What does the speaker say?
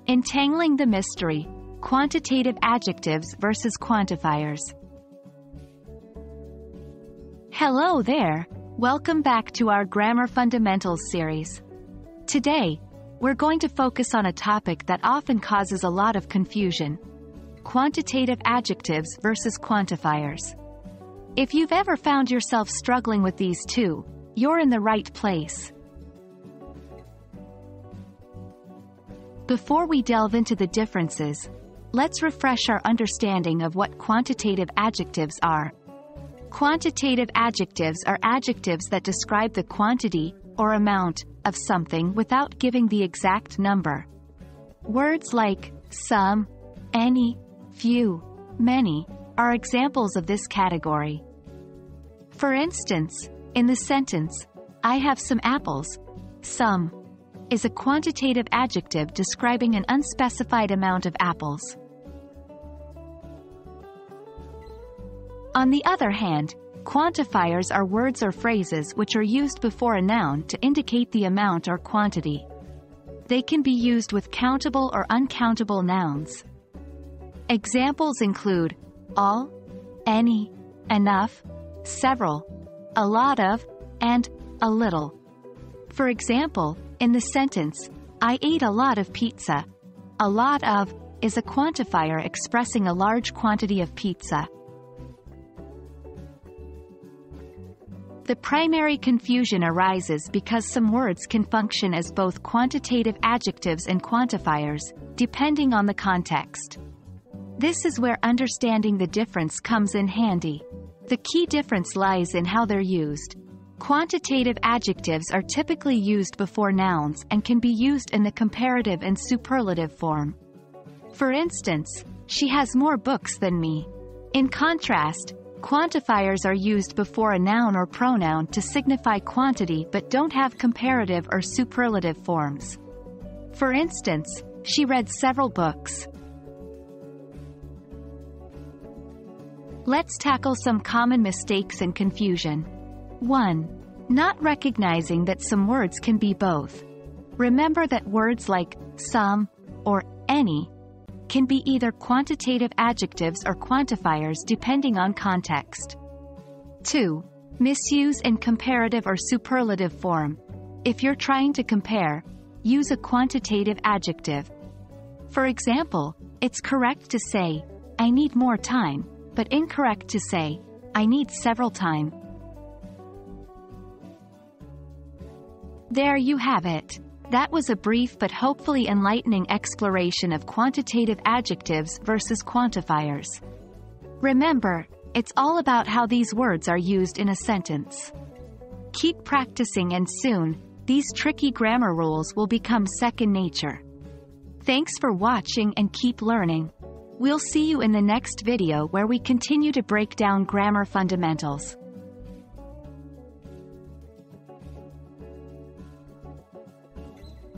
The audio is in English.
Untangling the Mystery, Quantitative Adjectives versus Quantifiers. Hello there, welcome back to our Grammar Fundamentals series. Today, we're going to focus on a topic that often causes a lot of confusion: quantitative adjectives versus quantifiers. If you've ever found yourself struggling with these two, you're in the right place. Before we delve into the differences, let's refresh our understanding of what quantitative adjectives are. Quantitative adjectives are adjectives that describe the quantity, or amount, of something without giving the exact number. Words like some, any, few, many, are examples of this category. For instance, in the sentence, "I have some apples," some is a quantitative adjective describing an unspecified amount of apples. On the other hand, quantifiers are words or phrases which are used before a noun to indicate the amount or quantity. They can be used with countable or uncountable nouns. Examples include all, any, enough, several, a lot of, and a little. For example, in the sentence, "I ate a lot of pizza," a lot of is a quantifier expressing a large quantity of pizza. The primary confusion arises because some words can function as both quantitative adjectives and quantifiers, depending on the context. This is where understanding the difference comes in handy. The key difference lies in how they're used. Quantitative adjectives are typically used before nouns and can be used in the comparative and superlative form. For instance, "She has more books than me." In contrast, quantifiers are used before a noun or pronoun to signify quantity but don't have comparative or superlative forms. For instance, "She read several books." Let's tackle some common mistakes and confusion. 1. Not recognizing that some words can be both. Remember that words like some or any can be either quantitative adjectives or quantifiers depending on context. 2. Misuse in comparative or superlative form. If you're trying to compare, use a quantitative adjective. For example, it's correct to say, "I need more time," but incorrect to say, "I need several time." There you have it. That was a brief but hopefully enlightening exploration of quantitative adjectives versus quantifiers. Remember, it's all about how these words are used in a sentence. Keep practicing and soon, these tricky grammar rules will become second nature. Thanks for watching and keep learning. We'll see you in the next video where we continue to break down grammar fundamentals.